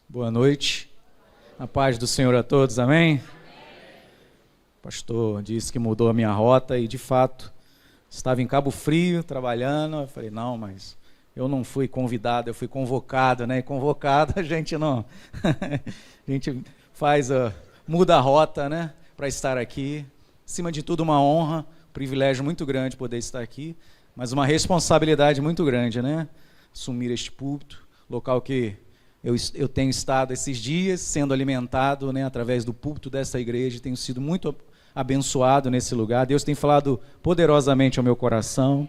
Boa noite. A paz do Senhor a todos, amém? O pastor disse que mudou a minha rota e, de fato, estava em Cabo Frio trabalhando. Eu falei, não, mas eu não fui convidado, eu fui convocado, né? E convocado a gente não... a gente muda a rota, né? Para estar aqui. Acima de tudo, uma honra, um privilégio muito grande poder estar aqui, mas uma responsabilidade muito grande, né? Assumir este púlpito, local que eu tenho estado esses dias sendo alimentado, né, através do púlpito dessa igreja, tenho sido muito abençoado nesse lugar. Deus tem falado poderosamente ao meu coração.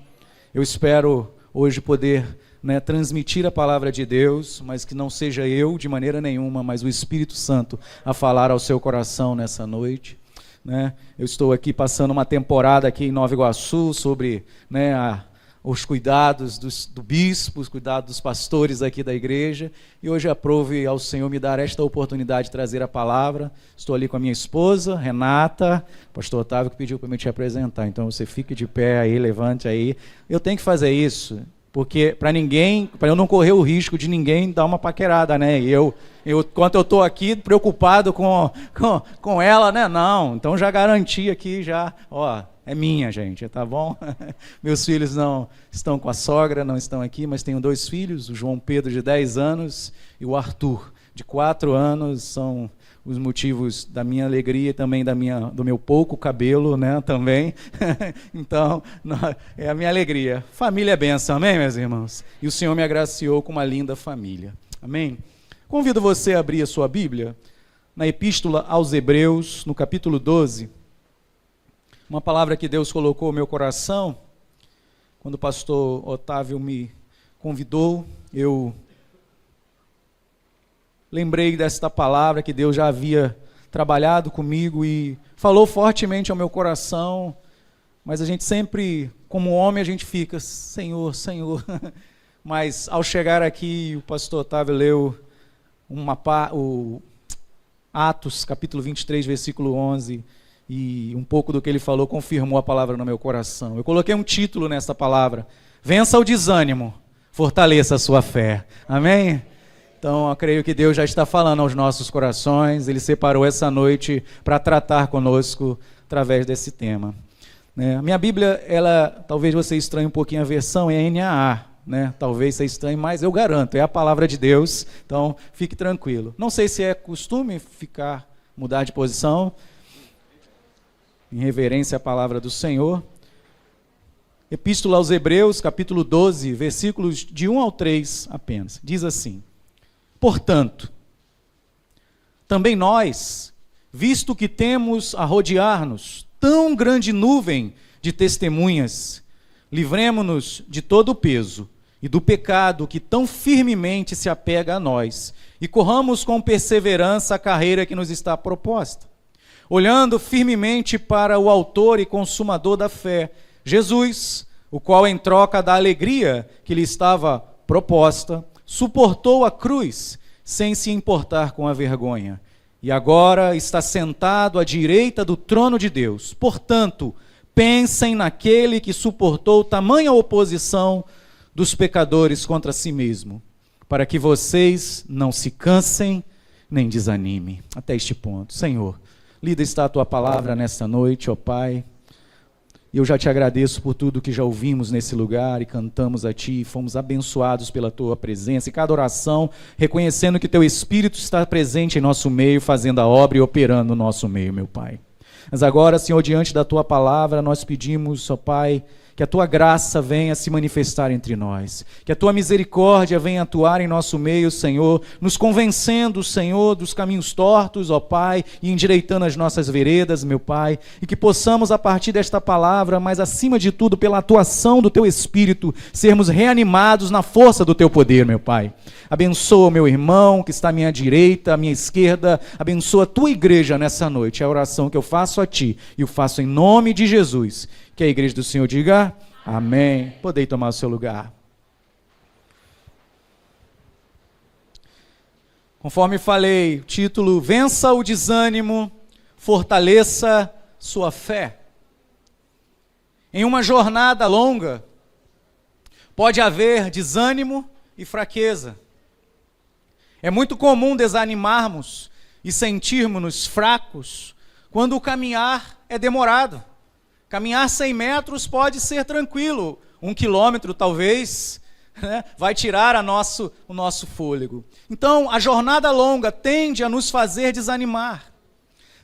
Eu espero hoje poder, né, transmitir a palavra de Deus, mas que não seja eu de maneira nenhuma, mas o Espírito Santo a falar ao seu coração nessa noite. Né? Eu estou aqui passando uma temporada aqui em Nova Iguaçu sobre, né, os cuidados do bispo, os cuidados dos pastores aqui da igreja, e hoje aprove ao Senhor me dar esta oportunidade de trazer a palavra. Estou ali com a minha esposa, Renata, pastor Otávio, que pediu para me te apresentar, então você fique de pé aí, levante aí. Eu tenho que fazer isso, porque para eu não correr o risco de ninguém dar uma paquerada, né? E enquanto eu estou aqui preocupado com ela, né? Não, então já garanti aqui, é minha, gente, tá bom? Meus filhos não estão com a sogra, não estão aqui, mas tenho 2 filhos, o João Pedro, de 10 anos, e o Arthur, de 4 anos, são os motivos da minha alegria e também do meu pouco cabelo, né, também. Então, é a minha alegria. Família é bênção, amém, meus irmãos? E o Senhor me agraciou com uma linda família, amém? Convido você a abrir a sua Bíblia na Epístola aos Hebreus, no capítulo 12, uma palavra que Deus colocou no meu coração, quando o pastor Otávio me convidou, eu lembrei desta palavra que Deus já havia trabalhado comigo e falou fortemente ao meu coração, mas a gente sempre, como homem, a gente fica, Senhor, Senhor. Mas ao chegar aqui, o pastor Otávio leu o Atos, capítulo 23, versículo 11, e um pouco do que ele falou confirmou a palavra no meu coração. Eu coloquei um título nessa palavra: vença o desânimo, fortaleça a sua fé. Amém? Então eu creio que Deus já está falando aos nossos corações. Ele separou essa noite para tratar conosco através desse tema. A minha Bíblia, talvez você estranhe um pouquinho a versão, é NAA. Né? Talvez você estranhe, mas eu garanto, é a palavra de Deus, então fique tranquilo. Não sei se é costume mudar de posição, em reverência à palavra do Senhor. Epístola aos Hebreus, capítulo 12, versículos de 1 ao 3 apenas. Diz assim: portanto, também nós, visto que temos a rodear-nos tão grande nuvem de testemunhas, livremo-nos de todo o peso e do pecado que tão firmemente se apega a nós, e corramos com perseverança a carreira que nos está proposta, olhando firmemente para o autor e consumador da fé, Jesus, o qual, em troca da alegria que lhe estava proposta, suportou a cruz, sem se importar com a vergonha, e agora está sentado à direita do trono de Deus. Portanto, pensem naquele que suportou tamanha oposição dos pecadores contra si mesmo, para que vocês não se cansem nem desanimem. Até este ponto. Senhor, lida está a tua palavra nessa noite, ó Pai. Eu já te agradeço por tudo que já ouvimos nesse lugar e cantamos a Ti, fomos abençoados pela Tua presença, e cada oração reconhecendo que Teu Espírito está presente em nosso meio, fazendo a obra e operando no nosso meio, meu Pai. Mas agora, Senhor, diante da Tua palavra, nós pedimos, ó Pai, que a Tua graça venha se manifestar entre nós, que a Tua misericórdia venha atuar em nosso meio, Senhor, nos convencendo, Senhor, dos caminhos tortos, ó Pai, e endireitando as nossas veredas, meu Pai, e que possamos, a partir desta palavra, mas acima de tudo, pela atuação do Teu Espírito, sermos reanimados na força do Teu poder, meu Pai. Abençoa o meu irmão que está à minha direita, à minha esquerda, abençoa a Tua igreja nessa noite. É a oração que eu faço a Ti, e o faço em nome de Jesus. Que a igreja do Senhor diga amém. Podei tomar o seu lugar. Conforme falei, o título: vença o desânimo, fortaleça sua fé. Em uma jornada longa, pode haver desânimo e fraqueza. É muito comum desanimarmos e sentirmos-nos fracos quando o caminhar é demorado. Caminhar 100 metros pode ser tranquilo, 1 quilômetro talvez, né, vai tirar o nosso fôlego. Então, a jornada longa tende a nos fazer desanimar.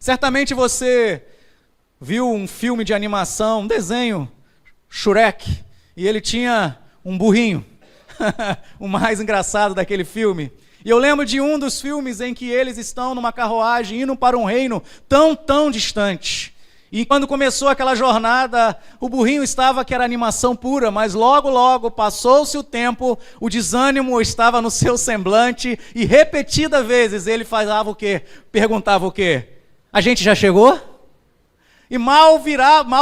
Certamente você viu um filme de animação, um desenho, Shrek, e ele tinha um burrinho, o mais engraçado daquele filme. E eu lembro de um dos filmes em que eles estão numa carruagem indo para um reino tão distante. E quando começou aquela jornada, o burrinho estava que era animação pura, mas logo passou-se o tempo, o desânimo estava no seu semblante e repetidas vezes ele falava o quê? Perguntava o quê? A gente já chegou? E mal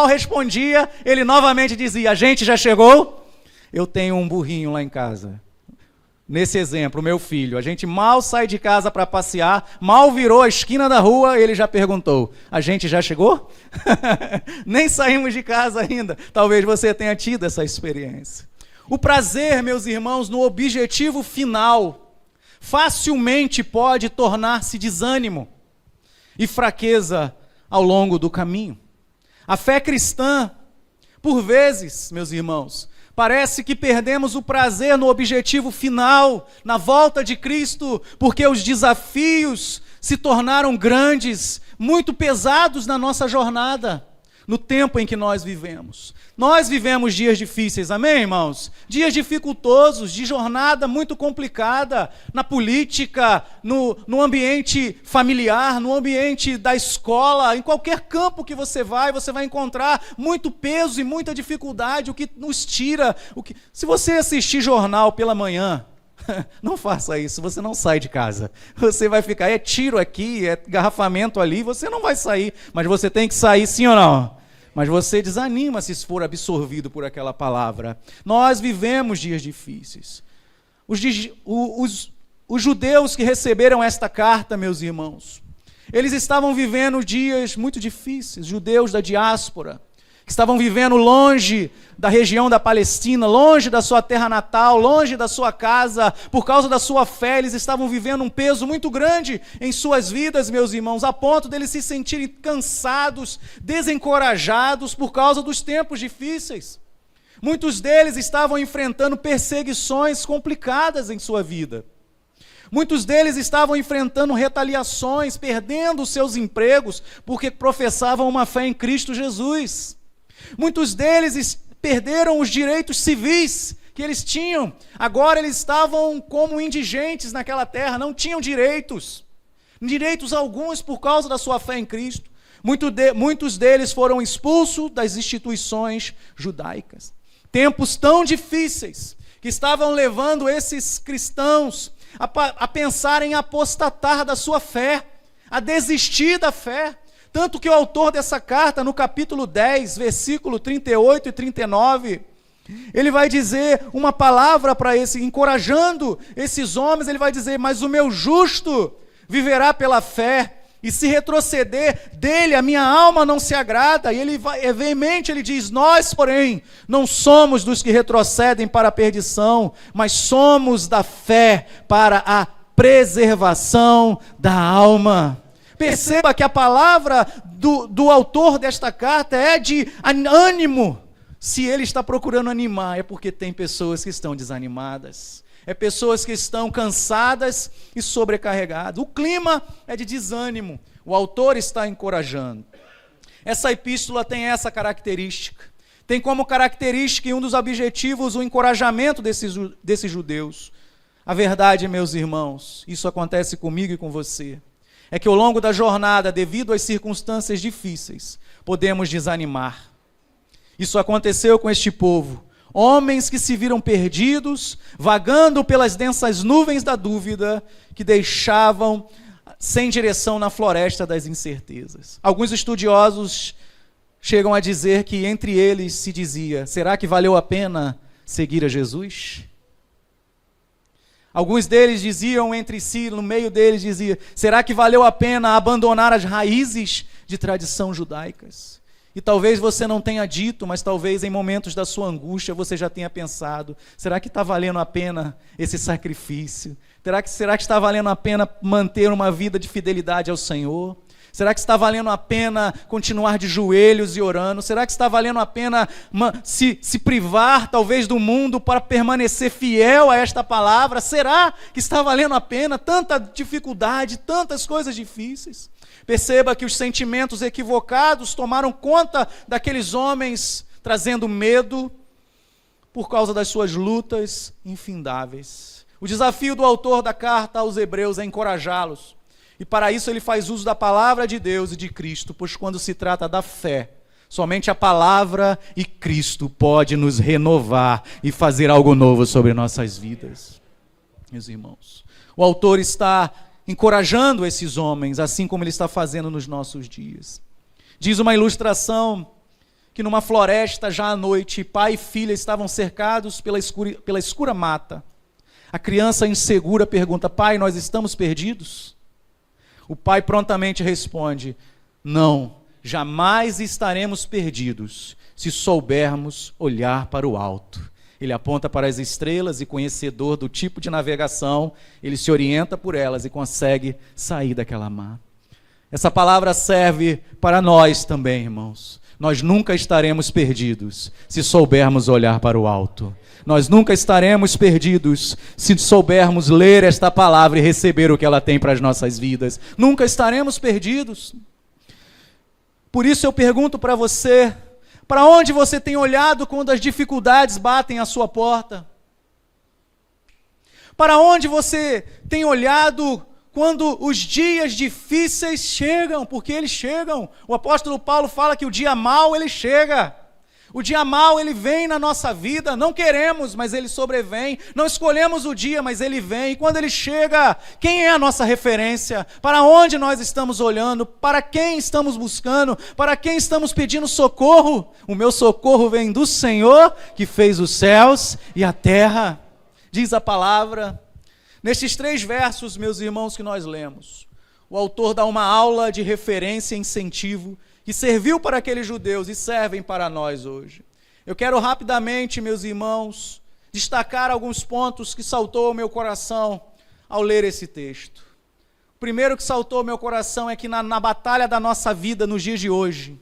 respondia, ele novamente dizia, a gente já chegou? Eu tenho um burrinho lá em casa. Nesse exemplo, o meu filho, a gente mal sai de casa para passear, mal virou a esquina da rua, ele já perguntou, a gente já chegou? Nem saímos de casa ainda. Talvez você tenha tido essa experiência. O prazer, meus irmãos, no objetivo final, facilmente pode tornar-se desânimo e fraqueza ao longo do caminho. A fé cristã, por vezes, meus irmãos, parece que perdemos o prazer no objetivo final, na volta de Cristo, porque os desafios se tornaram grandes, muito pesados na nossa jornada, no tempo em que nós vivemos. Nós vivemos dias difíceis, amém, irmãos? Dias dificultosos, de jornada muito complicada, na política, no ambiente familiar, no ambiente da escola, em qualquer campo que você vai encontrar muito peso e muita dificuldade, o que nos tira. Se você assistir jornal pela manhã, não faça isso, você não sai de casa. Você vai ficar, é tiro aqui, é garrafamento ali, você não vai sair, mas você tem que sair sim ou não? Mas você desanima se for absorvido por aquela palavra. Nós vivemos dias difíceis. Os judeus que receberam esta carta, meus irmãos, eles estavam vivendo dias muito difíceis, judeus da diáspora, que estavam vivendo longe da região da Palestina, longe da sua terra natal, longe da sua casa, por causa da sua fé, eles estavam vivendo um peso muito grande em suas vidas, meus irmãos, a ponto deles se sentirem cansados, desencorajados por causa dos tempos difíceis. Muitos deles estavam enfrentando perseguições complicadas em sua vida. Muitos deles estavam enfrentando retaliações, perdendo seus empregos, porque professavam uma fé em Cristo Jesus. Muitos deles perderam os direitos civis que eles tinham. Agora eles estavam como indigentes naquela terra, não tinham direitos alguns por causa da sua fé em Cristo. Muitos deles foram expulsos das instituições judaicas. Tempos tão difíceis que estavam levando esses cristãos a pensar em apostatar da sua fé, a desistir da fé. Tanto que o autor dessa carta, no capítulo 10, versículo 38 e 39, ele vai dizer uma palavra para encorajando esses homens, ele vai dizer, mas o meu justo viverá pela fé, e se retroceder dele, a minha alma não se agrada. E ele é veemente, ele diz, nós, porém, não somos dos que retrocedem para a perdição, mas somos da fé para a preservação da alma. Perceba que a palavra do autor desta carta é de ânimo. Se ele está procurando animar, é porque tem pessoas que estão desanimadas. É pessoas que estão cansadas e sobrecarregadas. O clima é de desânimo. O autor está encorajando. Essa epístola tem essa característica. Tem como característica e um dos objetivos o encorajamento desses judeus. A verdade, meus irmãos, isso acontece comigo e com você, é que ao longo da jornada, devido às circunstâncias difíceis, podemos desanimar. Isso aconteceu com este povo. Homens que se viram perdidos, vagando pelas densas nuvens da dúvida, que deixavam sem direção na floresta das incertezas. Alguns estudiosos chegam a dizer que entre eles se dizia, será que valeu a pena seguir a Jesus? Alguns deles diziam entre si, no meio deles dizia, será que valeu a pena abandonar as raízes de tradição judaicas? E talvez você não tenha dito, mas talvez em momentos da sua angústia você já tenha pensado: será que está valendo a pena esse sacrifício? Será que está valendo a pena manter uma vida de fidelidade ao Senhor? Será que está valendo a pena continuar de joelhos e orando? Será que está valendo a pena se privar talvez do mundo para permanecer fiel a esta palavra? Será que está valendo a pena tanta dificuldade, tantas coisas difíceis? Perceba que os sentimentos equivocados tomaram conta daqueles homens, trazendo medo por causa das suas lutas infindáveis. O desafio do autor da carta aos Hebreus é encorajá-los. E para isso ele faz uso da palavra de Deus e de Cristo, pois quando se trata da fé, somente a palavra e Cristo pode nos renovar e fazer algo novo sobre nossas vidas. Meus irmãos, o autor está encorajando esses homens, assim como ele está fazendo nos nossos dias. Diz uma ilustração que numa floresta, já à noite, pai e filha estavam cercados pela escura mata. A criança insegura pergunta: pai, nós estamos perdidos? O pai prontamente responde: não, jamais estaremos perdidos se soubermos olhar para o alto. Ele aponta para as estrelas e, conhecedor do tipo de navegação, ele se orienta por elas e consegue sair daquela mar. Essa palavra serve para nós também, irmãos. Nós nunca estaremos perdidos se soubermos olhar para o alto. Nós nunca estaremos perdidos se soubermos ler esta palavra e receber o que ela tem para as nossas vidas. Nunca estaremos perdidos. Por isso eu pergunto para você: para onde você tem olhado quando as dificuldades batem à sua porta? Para onde você tem olhado quando os dias difíceis chegam? Porque eles chegam. O apóstolo Paulo fala que o dia mau ele chega. O dia mau ele vem na nossa vida, não queremos, mas ele sobrevém. Não escolhemos o dia, mas ele vem. E quando ele chega, quem é a nossa referência? Para onde nós estamos olhando? Para quem estamos buscando? Para quem estamos pedindo socorro? O meu socorro vem do Senhor, que fez os céus e a terra. Diz a palavra. Nestes 3 versos, meus irmãos, que nós lemos, o autor dá uma aula de referência e incentivo que serviu para aqueles judeus e servem para nós hoje. Eu quero rapidamente, meus irmãos, destacar alguns pontos que saltou ao meu coração ao ler esse texto. O primeiro que saltou ao meu coração é que na batalha da nossa vida nos dias de hoje,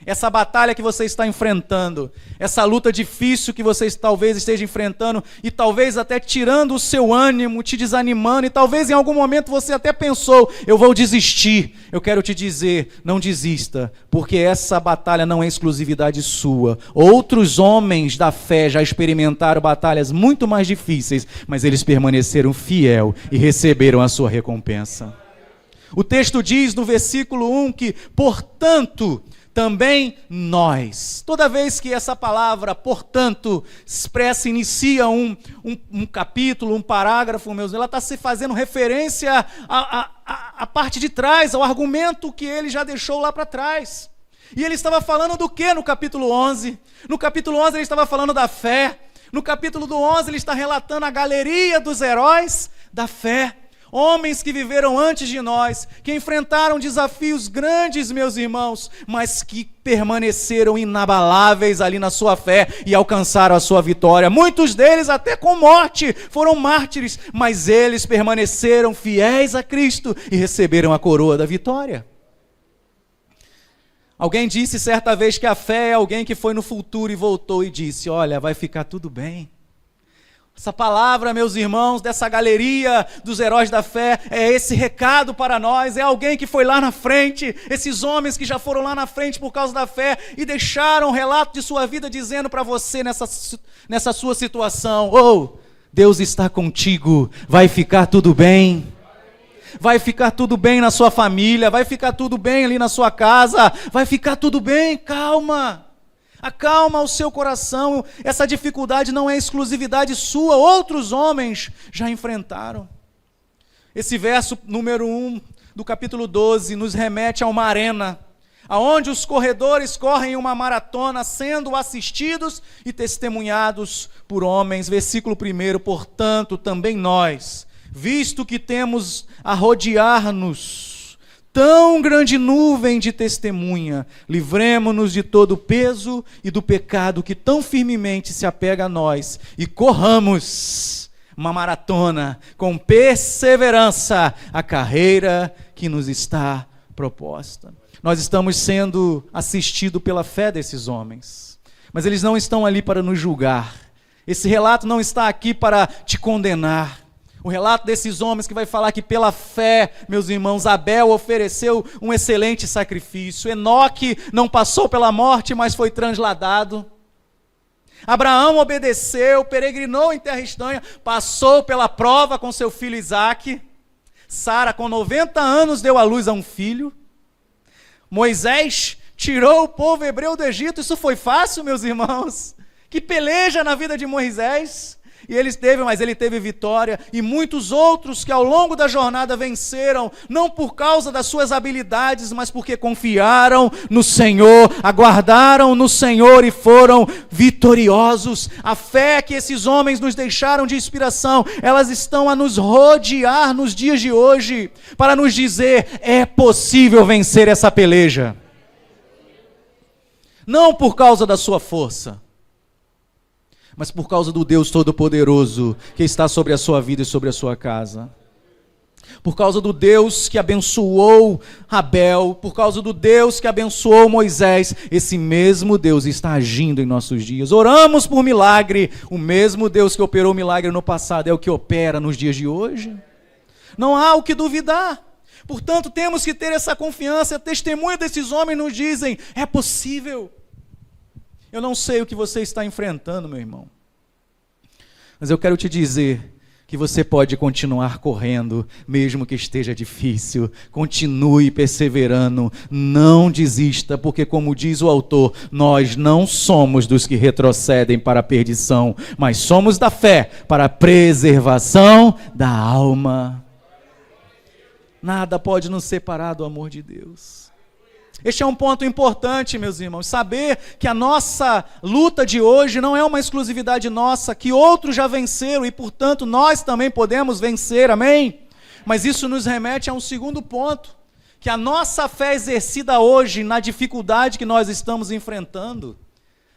essa batalha que você está enfrentando, essa luta difícil que você talvez esteja enfrentando e talvez até tirando o seu ânimo, te desanimando, e talvez em algum momento você até pensou: eu vou desistir. Eu quero te dizer, não desista, porque essa batalha não é exclusividade sua. Outros homens da fé já experimentaram batalhas muito mais difíceis, mas eles permaneceram fiel e receberam a sua recompensa. O texto diz no versículo 1 que, portanto, também nós. Toda vez que essa palavra, portanto, expressa, inicia um capítulo, um parágrafo, meus, ela está se fazendo referência à parte de trás, ao argumento que ele já deixou lá para trás. E ele estava falando do que no capítulo 11? No capítulo 11 ele estava falando da fé. No capítulo do 11 ele está relatando a galeria dos heróis da fé. Homens que viveram antes de nós, que enfrentaram desafios grandes, meus irmãos, mas que permaneceram inabaláveis ali na sua fé e alcançaram a sua vitória. Muitos deles até com morte foram mártires, mas eles permaneceram fiéis a Cristo e receberam a coroa da vitória. Alguém disse certa vez que a fé é alguém que foi no futuro e voltou e disse: olha, vai ficar tudo bem. Essa palavra, meus irmãos, dessa galeria dos heróis da fé, é esse recado para nós, é alguém que foi lá na frente, esses homens que já foram lá na frente por causa da fé e deixaram um relato de sua vida dizendo para você nessa sua situação: oh, Deus está contigo, vai ficar tudo bem. Vai ficar tudo bem na sua família, vai ficar tudo bem ali na sua casa, vai ficar tudo bem, calma. Acalma o seu coração, essa dificuldade não é exclusividade sua, outros homens já enfrentaram. Esse verso número 1 do capítulo 12 nos remete a uma arena, aonde os corredores correm uma maratona, sendo assistidos e testemunhados por homens. Versículo 1, portanto, também nós, visto que temos a rodear-nos tão grande nuvem de testemunha, livremo-nos de todo o peso e do pecado que tão firmemente se apega a nós, e corramos uma maratona com perseverança a carreira que nos está proposta. Nós estamos sendo assistidos pela fé desses homens, mas eles não estão ali para nos julgar. Esse relato não está aqui para te condenar. O relato desses homens que vai falar que pela fé, meus irmãos, Abel ofereceu um excelente sacrifício. Enoque não passou pela morte, mas foi transladado. Abraão obedeceu, peregrinou em terra estranha, passou pela prova com seu filho Isaque. Sara, com 90 anos, deu à luz a um filho. Moisés tirou o povo hebreu do Egito. Isso foi fácil, meus irmãos? Que peleja na vida de Moisés. E ele teve vitória, e muitos outros que ao longo da jornada venceram, não por causa das suas habilidades, mas porque confiaram no Senhor, aguardaram no Senhor e foram vitoriosos. A fé que esses homens nos deixaram de inspiração, elas estão a nos rodear nos dias de hoje, para nos dizer, é possível vencer essa peleja. Não por causa da sua força, mas por causa do Deus Todo-Poderoso que está sobre a sua vida e sobre a sua casa. Por causa do Deus que abençoou Abel, por causa do Deus que abençoou Moisés, esse mesmo Deus está agindo em nossos dias. Oramos por milagre, o mesmo Deus que operou milagre no passado é o que opera nos dias de hoje. Não há o que duvidar. Portanto, temos que ter essa confiança. Testemunho desses homens nos dizem, é possível. Eu não sei o que você está enfrentando, meu irmão, mas eu quero te dizer que você pode continuar correndo, mesmo que esteja difícil. Continue perseverando, não desista, porque como diz o autor, nós não somos dos que retrocedem para a perdição, mas somos da fé para a preservação da alma. Nada pode nos separar do amor de Deus. Este é um ponto importante, meus irmãos, saber que a nossa luta de hoje não é uma exclusividade nossa, que outros já venceram e, portanto, nós também podemos vencer, amém? Mas isso nos remete a um segundo ponto, que a nossa fé exercida hoje na dificuldade que nós estamos enfrentando,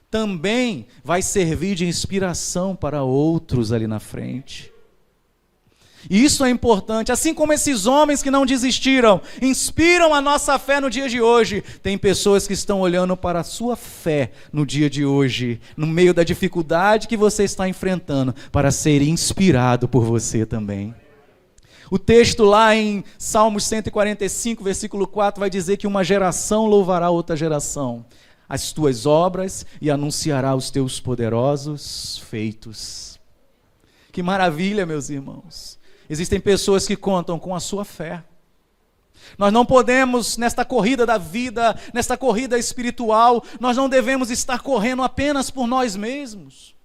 também vai servir de inspiração para outros ali na frente. E isso é importante, assim como esses homens que não desistiram, inspiram a nossa fé no dia de hoje, tem pessoas que estão olhando para a sua fé no dia de hoje, no meio da dificuldade que você está enfrentando, para ser inspirado por você também. O texto lá em Salmos 145, versículo 4, vai dizer que uma geração louvará outra geração, as tuas obras, e anunciará os teus poderosos feitos. Que maravilha, meus irmãos! Existem pessoas que contam com a sua fé. Nós não podemos, nesta corrida da vida, nesta corrida espiritual, nós não devemos estar correndo apenas por nós mesmos.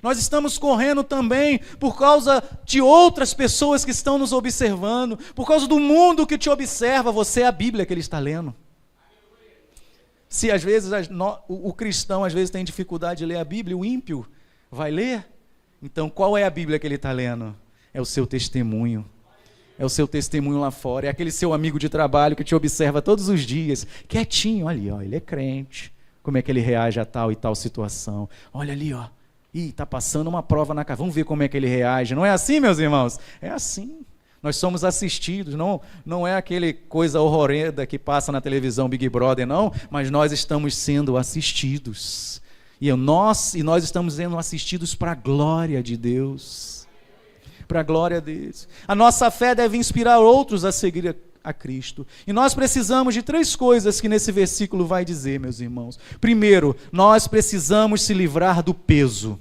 Nós estamos correndo também por causa de outras pessoas que estão nos observando, por causa do mundo que te observa. Você é a Bíblia que ele está lendo. Se às vezes o cristão às vezes tem dificuldade de ler a Bíblia, o ímpio vai ler. Então qual é a Bíblia que ele está lendo? É o seu testemunho, é o seu testemunho lá fora, é aquele seu amigo de trabalho que te observa todos os dias, quietinho, olha ali, ó, ele é crente, como é que ele reage a tal e tal situação, olha ali, ó, está passando uma prova na casa, vamos ver como é que ele reage. Não é assim, meus irmãos? É assim, nós somos assistidos, não é aquele coisa horrorenda que passa na televisão Big Brother, não, mas nós estamos sendo assistidos, e nós estamos sendo assistidos para a glória de Deus. Para a glória deles. A nossa fé deve inspirar outros a seguir a Cristo. E nós precisamos de 3 coisas que nesse versículo vai dizer, meus irmãos. Primeiro, nós precisamos se livrar do peso.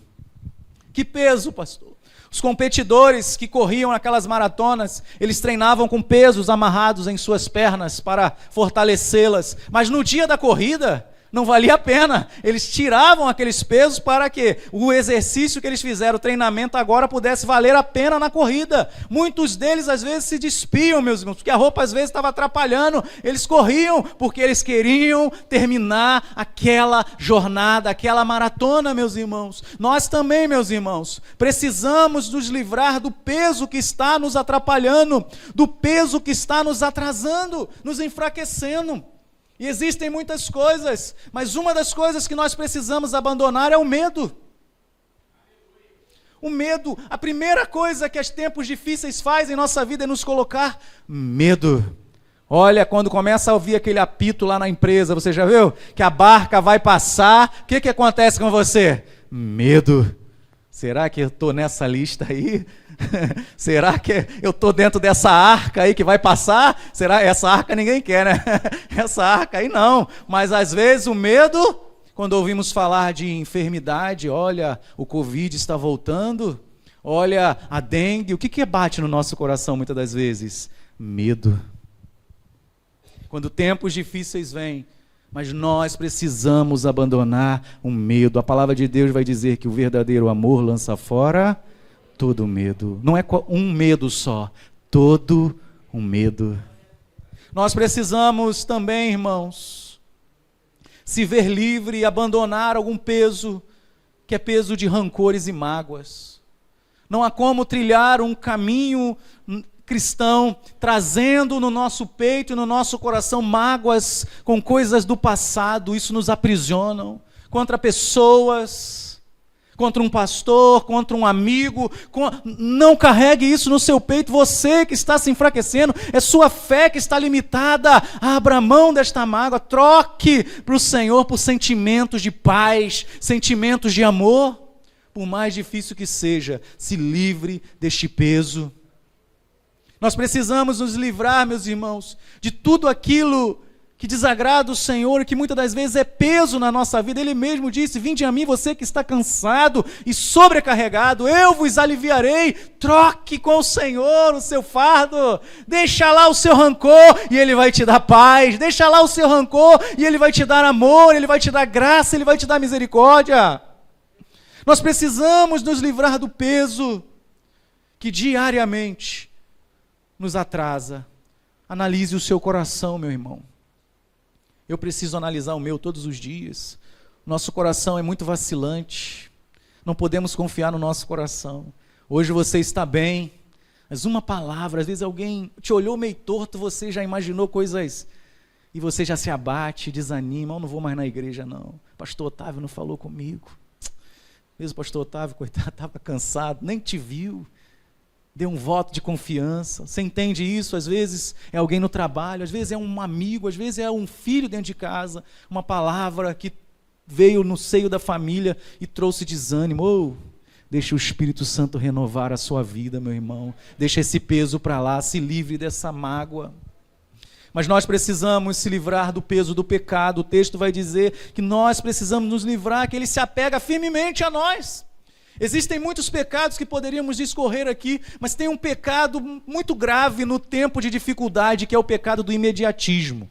Que peso, pastor? Os competidores que corriam naquelas maratonas, eles treinavam com pesos amarrados em suas pernas para fortalecê-las. Mas no dia da corrida, Não valia a pena. Eles tiravam aqueles pesos para que o exercício que eles fizeram, o treinamento agora pudesse valer a pena na corrida. Muitos deles às vezes se despiam, meus irmãos, porque a roupa às vezes estava atrapalhando. Eles corriam porque eles queriam terminar aquela jornada, aquela maratona, meus irmãos. Nós também, meus irmãos, precisamos nos livrar do peso que está nos atrapalhando, do peso que está nos atrasando, nos enfraquecendo. E existem muitas coisas, mas uma das coisas que nós precisamos abandonar é o medo. O medo, a primeira coisa que os tempos difíceis fazem em nossa vida é nos colocar medo. Olha, quando começa a ouvir aquele apito lá na empresa, você já viu? Que a barca vai passar, o que acontece com você? Medo. Será que eu estou nessa lista aí? Será que eu estou dentro dessa arca aí que vai passar? Será? Essa arca ninguém quer, né? Essa arca aí não. Mas às vezes o medo, quando ouvimos falar de enfermidade, olha, o Covid está voltando, olha, a dengue, o que bate no nosso coração muitas das vezes? Medo. Quando tempos difíceis vêm, mas nós precisamos abandonar o medo. A palavra de Deus vai dizer que o verdadeiro amor lança fora todo medo. Não é um medo só, todo um medo. Nós precisamos também, irmãos, se ver livre e abandonar algum peso, que é peso de rancores e mágoas. Não há como trilhar um caminho cristão, trazendo no nosso peito e no nosso coração mágoas com coisas do passado. Isso nos aprisionam, contra pessoas, contra um pastor, contra um amigo. Não carregue isso no seu peito. Você que está se enfraquecendo, é sua fé que está limitada. Abra mão desta mágoa, troque para o Senhor por sentimentos de paz, sentimentos de amor. Por mais difícil que seja, se livre deste peso. Nós precisamos nos livrar, meus irmãos, de tudo aquilo que desagrada o Senhor e que muitas das vezes é peso na nossa vida. Ele mesmo disse: vinde a mim, você que está cansado e sobrecarregado, eu vos aliviarei. Troque com o Senhor o seu fardo, deixa lá o seu rancor e Ele vai te dar paz, deixa lá o seu rancor e Ele vai te dar amor, Ele vai te dar graça, Ele vai te dar misericórdia. Nós precisamos nos livrar do peso que diariamente nos atrasa. Analise o seu coração, meu irmão. Eu preciso analisar o meu todos os dias. Nosso coração é muito vacilante. Não podemos confiar no nosso coração. Hoje você está bem, mas uma palavra, às vezes alguém te olhou meio torto, você já imaginou coisas, e você já se abate, desanima. Eu não vou mais na igreja, não. Pastor Otávio não falou comigo. Mesmo o pastor Otávio, coitado, estava cansado, nem te viu. Deu um voto de confiança. Você entende isso? Às vezes é alguém no trabalho, às vezes é um amigo, às vezes é um filho dentro de casa, uma palavra que veio no seio da família e trouxe desânimo. Deixa o Espírito Santo renovar a sua vida, meu irmão. Deixa esse peso para lá, se livre dessa mágoa. Mas nós precisamos se livrar do peso do pecado. O texto vai dizer que nós precisamos nos livrar, que ele se apega firmemente a nós. Existem muitos pecados que poderíamos discorrer aqui, mas tem um pecado muito grave no tempo de dificuldade, que é o pecado do imediatismo.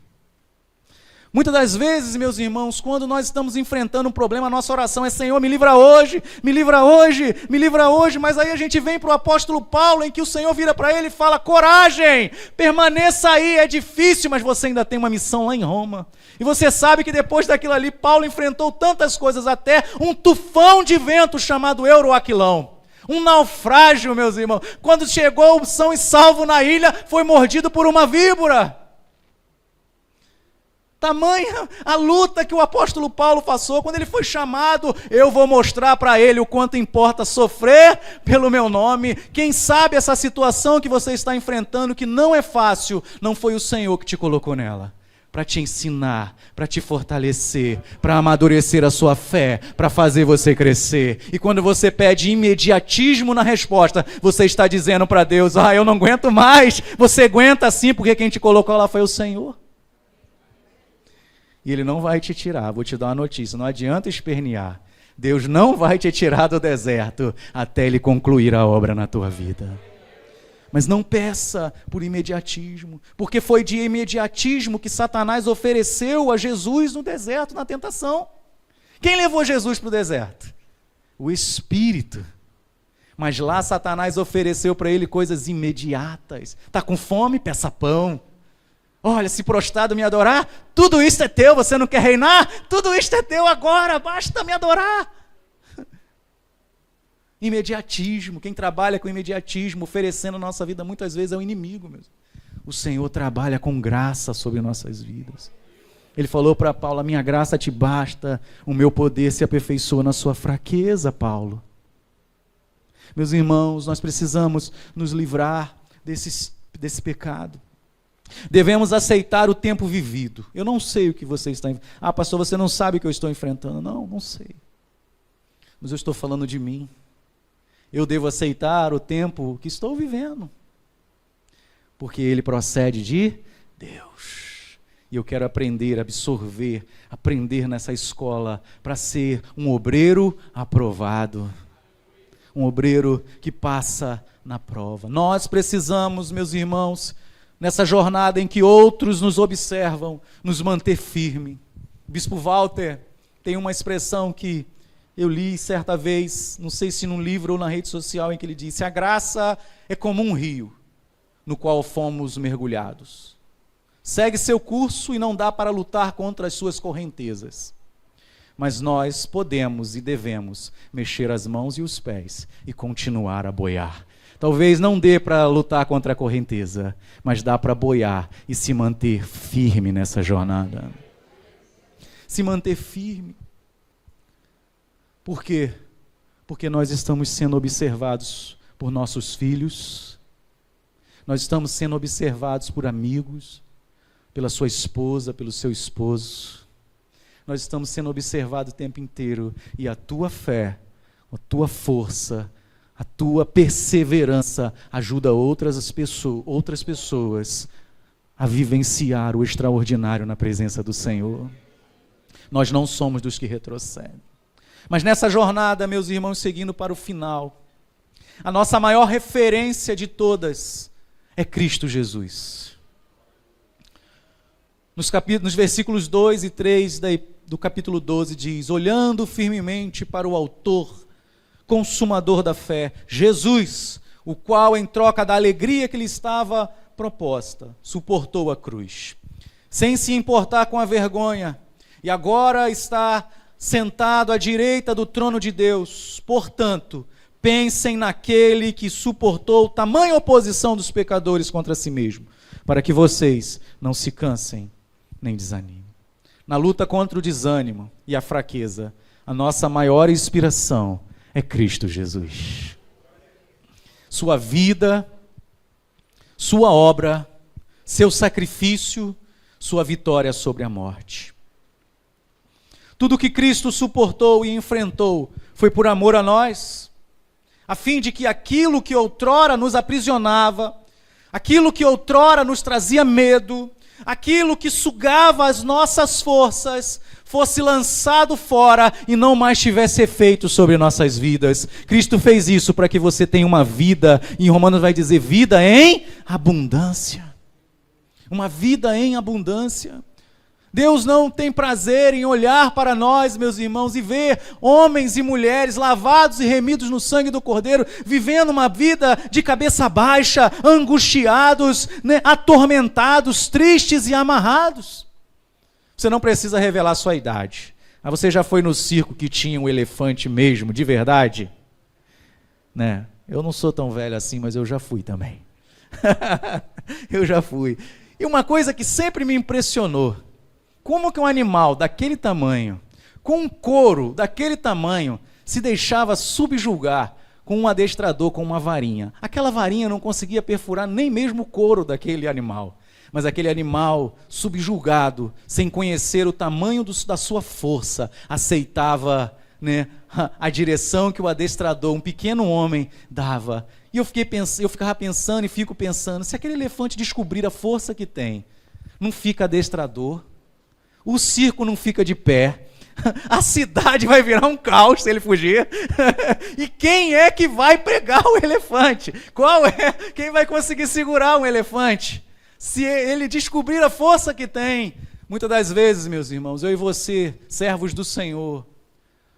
Muitas das vezes, meus irmãos, quando nós estamos enfrentando um problema, a nossa oração é: Senhor, me livra hoje, me livra hoje, me livra hoje. Mas aí a gente vem para o apóstolo Paulo, em que o Senhor vira para ele e fala: coragem, permaneça aí, é difícil, mas você ainda tem uma missão lá em Roma. E você sabe que depois daquilo ali, Paulo enfrentou tantas coisas, até um tufão de vento chamado Euroaquilão. Um naufrágio, meus irmãos. Quando chegou são e salvo na ilha, foi mordido por uma víbora. Tamanha a luta que o apóstolo Paulo passou. Quando ele foi chamado: eu vou mostrar para ele o quanto importa sofrer pelo meu nome. Quem sabe essa situação que você está enfrentando, que não é fácil, não foi o Senhor que te colocou nela, para te ensinar, para te fortalecer, para amadurecer a sua fé, para fazer você crescer. E quando você pede imediatismo na resposta, você está dizendo para Deus: eu não aguento mais. Você aguenta sim, porque quem te colocou lá foi o Senhor. E Ele não vai te tirar. Vou te dar uma notícia: não adianta espernear. Deus não vai te tirar do deserto até Ele concluir a obra na tua vida. Mas não peça por imediatismo, porque foi de imediatismo que Satanás ofereceu a Jesus no deserto, na tentação. Quem levou Jesus para o deserto? O Espírito. Mas lá Satanás ofereceu para ele coisas imediatas. Está com fome? Peça pão. Olha, se prostrado me adorar, tudo isso é teu, você não quer reinar? Tudo isso é teu agora, basta me adorar. Imediatismo, quem trabalha com imediatismo, oferecendo a nossa vida, muitas vezes é o inimigo mesmo. O Senhor trabalha com graça sobre nossas vidas. Ele falou para Paulo, a minha graça te basta, o meu poder se aperfeiçoa na sua fraqueza, Paulo. Meus irmãos, nós precisamos nos livrar desse pecado. Devemos aceitar o tempo vivido. Eu não sei o que você está enfrentando. Ah, pastor, você não sabe o que eu estou enfrentando. Não sei. Mas eu estou falando de mim. Eu devo aceitar o tempo que estou vivendo. Porque ele procede de Deus. E eu quero aprender, absorver, aprender nessa escola para ser um obreiro aprovado. Um obreiro que passa na prova. Nós precisamos, meus irmãos, nessa jornada em que outros nos observam, nos manter firme. O Bispo Walter tem uma expressão que eu li certa vez, não sei se num livro ou na rede social, em que ele disse: a graça é como um rio no qual fomos mergulhados. Segue seu curso e não dá para lutar contra as suas correntezas. Mas nós podemos e devemos mexer as mãos e os pés e continuar a boiar. Talvez não dê para lutar contra a correnteza, mas dá para boiar e se manter firme nessa jornada. Se manter firme. Por quê? Porque nós estamos sendo observados por nossos filhos, nós estamos sendo observados por amigos, pela sua esposa, pelo seu esposo. Nós estamos sendo observados o tempo inteiro e a tua fé, a tua força, a tua perseverança ajuda outras pessoas a vivenciar o extraordinário na presença do Senhor. Nós não somos dos que retrocedem. Mas nessa jornada, meus irmãos, seguindo para o final, a nossa maior referência de todas é Cristo Jesus. Nos versículos 2 e 3 do capítulo 12 diz: olhando firmemente para o autor, consumador da fé, Jesus, o qual em troca da alegria que lhe estava proposta, suportou a cruz, sem se importar com a vergonha, e agora está sentado à direita do trono de Deus. Portanto, pensem naquele que suportou tamanha oposição dos pecadores contra si mesmo, para que vocês não se cansem nem desanimem. Na luta contra o desânimo e a fraqueza, a nossa maior inspiração é Cristo Jesus. Sua vida, sua obra, seu sacrifício, sua vitória sobre a morte. Tudo que Cristo suportou e enfrentou foi por amor a nós, a fim de que aquilo que outrora nos aprisionava, aquilo que outrora nos trazia medo, aquilo que sugava as nossas forças, fosse lançado fora e não mais tivesse efeito sobre nossas vidas. Cristo fez isso para que você tenha uma vida, e em Romanos vai dizer vida em abundância. Uma vida em abundância. Deus não tem prazer em olhar para nós, meus irmãos, e ver homens e mulheres lavados e remidos no sangue do Cordeiro, vivendo uma vida de cabeça baixa, angustiados, atormentados, tristes e amarrados. Você não precisa revelar sua idade. Ah, você já foi no circo que tinha um elefante mesmo, de verdade? Né? Eu não sou tão velho assim, mas eu já fui também. Eu já fui. E uma coisa que sempre me impressionou, como que um animal daquele tamanho, com um couro daquele tamanho, se deixava subjugar com um adestrador, com uma varinha. Aquela varinha não conseguia perfurar nem mesmo o couro daquele animal. Mas aquele animal subjugado, sem conhecer o tamanho da sua força, aceitava, a direção que o adestrador, um pequeno homem, dava. E eu ficava pensando e fico pensando, se aquele elefante descobrir a força que tem, não fica adestrador, o circo não fica de pé, A cidade vai virar um caos se ele fugir. E quem é que vai pegar o elefante? Qual é? Quem vai conseguir segurar um elefante? Se ele descobrir a força que tem. Muitas das vezes, meus irmãos, eu e você, servos do Senhor,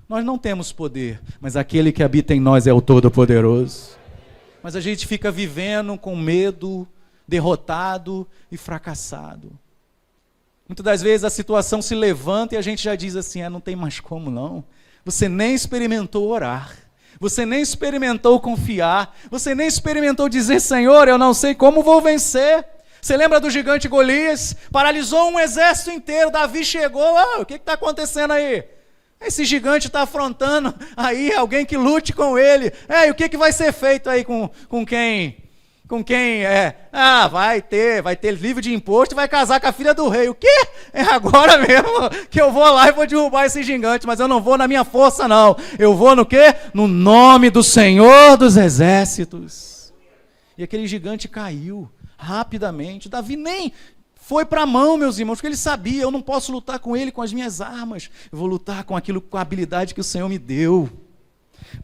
nós não temos poder, mas aquele que habita em nós é o Todo-Poderoso. Mas a gente fica vivendo com medo, derrotado e fracassado. Muitas das vezes a situação se levanta e a gente já diz assim, não tem mais como não. Você nem experimentou orar, você nem experimentou confiar, você nem experimentou dizer, Senhor, eu não sei como vou vencer. Você lembra do gigante Golias? Paralisou um exército inteiro, Davi chegou, o que está acontecendo aí? Esse gigante está afrontando aí alguém que lute com ele. E o que vai ser feito aí com quem? Com quem é? Vai ter livre de imposto e vai casar com a filha do rei. O quê? É agora mesmo que eu vou lá e vou derrubar esse gigante, mas eu não vou na minha força não. Eu vou no quê? No nome do Senhor dos Exércitos. E aquele gigante caiu rapidamente. Davi nem foi para a mão, meus irmãos, porque ele sabia, eu não posso lutar com ele com as minhas armas. Eu vou lutar com a habilidade que o Senhor me deu.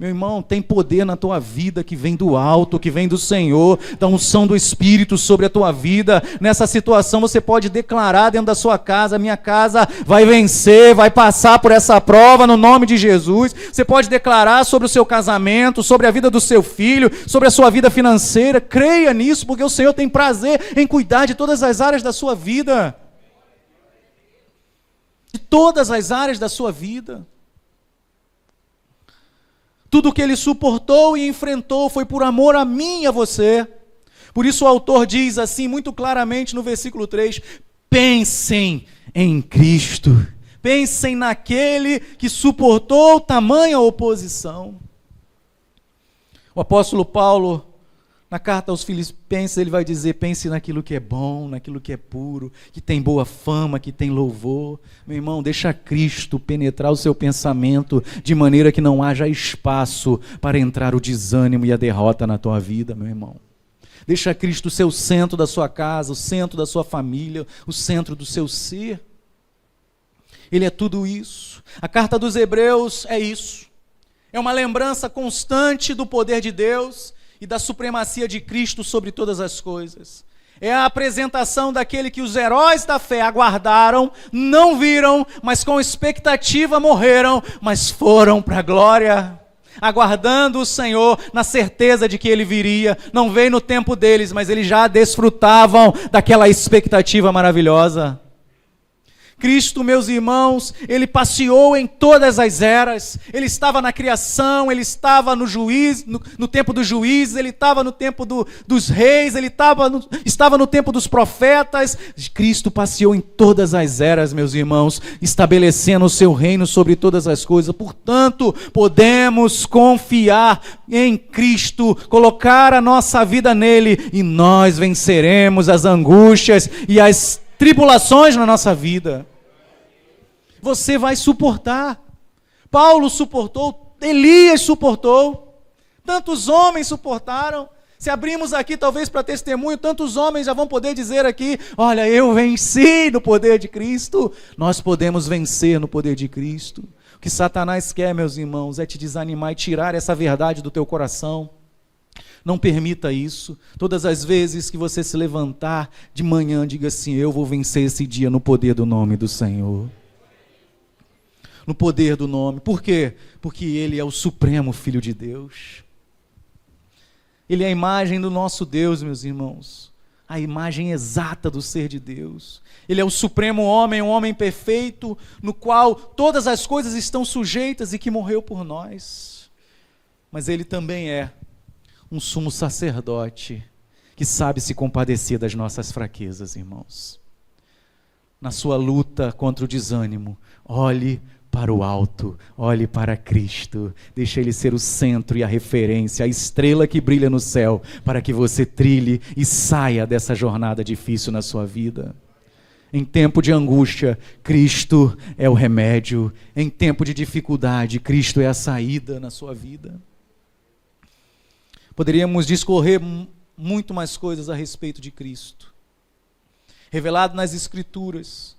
Meu irmão, tem poder na tua vida que vem do alto, que vem do Senhor, da unção do Espírito sobre a tua vida. Nessa situação você pode declarar dentro da sua casa, minha casa vai vencer, vai passar por essa prova no nome de Jesus. Você pode declarar sobre o seu casamento, sobre a vida do seu filho, sobre a sua vida financeira. Creia nisso, porque o Senhor tem prazer em cuidar de todas as áreas da sua vida. De todas as áreas da sua vida. Tudo que ele suportou e enfrentou foi por amor a mim e a você. Por isso o autor diz assim muito claramente no versículo 3, pensem em Cristo, pensem naquele que suportou tamanha oposição. O apóstolo Paulo, na carta aos Filipenses, ele vai dizer, pense naquilo que é bom, naquilo que é puro, que tem boa fama, que tem louvor. Meu irmão, deixa Cristo penetrar o seu pensamento de maneira que não haja espaço para entrar o desânimo e a derrota na tua vida, meu irmão. Deixa Cristo ser o centro da sua casa, o centro da sua família, o centro do seu ser. Ele é tudo isso. A carta dos Hebreus é isso. É uma lembrança constante do poder de Deus e da supremacia de Cristo sobre todas as coisas. É a apresentação daquele que os heróis da fé aguardaram, não viram, mas com expectativa morreram, mas foram para a glória, aguardando o Senhor na certeza de que Ele viria. Não veio no tempo deles, mas eles já desfrutavam daquela expectativa maravilhosa. Cristo, meus irmãos, ele passeou em todas as eras. Ele estava na criação, ele estava no tempo dos juízes, ele estava no tempo dos reis, ele estava no tempo dos profetas. Cristo passeou em todas as eras, meus irmãos, estabelecendo o seu reino sobre todas as coisas. Portanto, podemos confiar em Cristo, colocar a nossa vida nele, e nós venceremos as angústias e as tribulações na nossa vida. Você vai suportar. Paulo suportou, Elias suportou, tantos homens suportaram. Se abrimos aqui talvez para testemunho, tantos homens já vão poder dizer aqui, olha, eu venci no poder de Cristo. Nós podemos vencer no poder de Cristo. O que Satanás quer, meus irmãos, é te desanimar e tirar essa verdade do teu coração. Não permita isso. Todas as vezes que você se levantar de manhã, diga assim, eu vou vencer esse dia no poder do nome do Senhor. No poder do nome. Por quê? Porque Ele é o supremo Filho de Deus. Ele é a imagem do nosso Deus, meus irmãos. A imagem exata do ser de Deus. Ele é o supremo homem, um homem perfeito, no qual todas as coisas estão sujeitas e que morreu por nós. Mas Ele também é um sumo sacerdote que sabe se compadecer das nossas fraquezas, irmãos. Na sua luta contra o desânimo, olhe para o alto, olhe para Cristo, deixe Ele ser o centro e a referência, a estrela que brilha no céu, para que você trilhe e saia dessa jornada difícil na sua vida. Em tempo de angústia, Cristo é o remédio. Em tempo de dificuldade, Cristo é a saída na sua vida. Poderíamos discorrer muito mais coisas a respeito de Cristo, revelado nas Escrituras.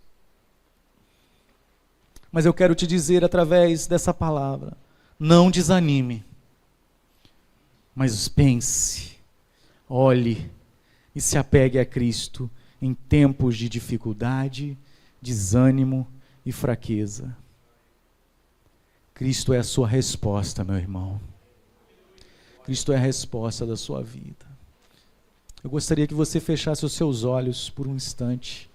Mas eu quero te dizer através dessa palavra, não desanime, mas pense, olhe e se apegue a Cristo em tempos de dificuldade, desânimo e fraqueza. Cristo é a sua resposta, meu irmão. Cristo é a resposta da sua vida. Eu gostaria que você fechasse os seus olhos por um instante.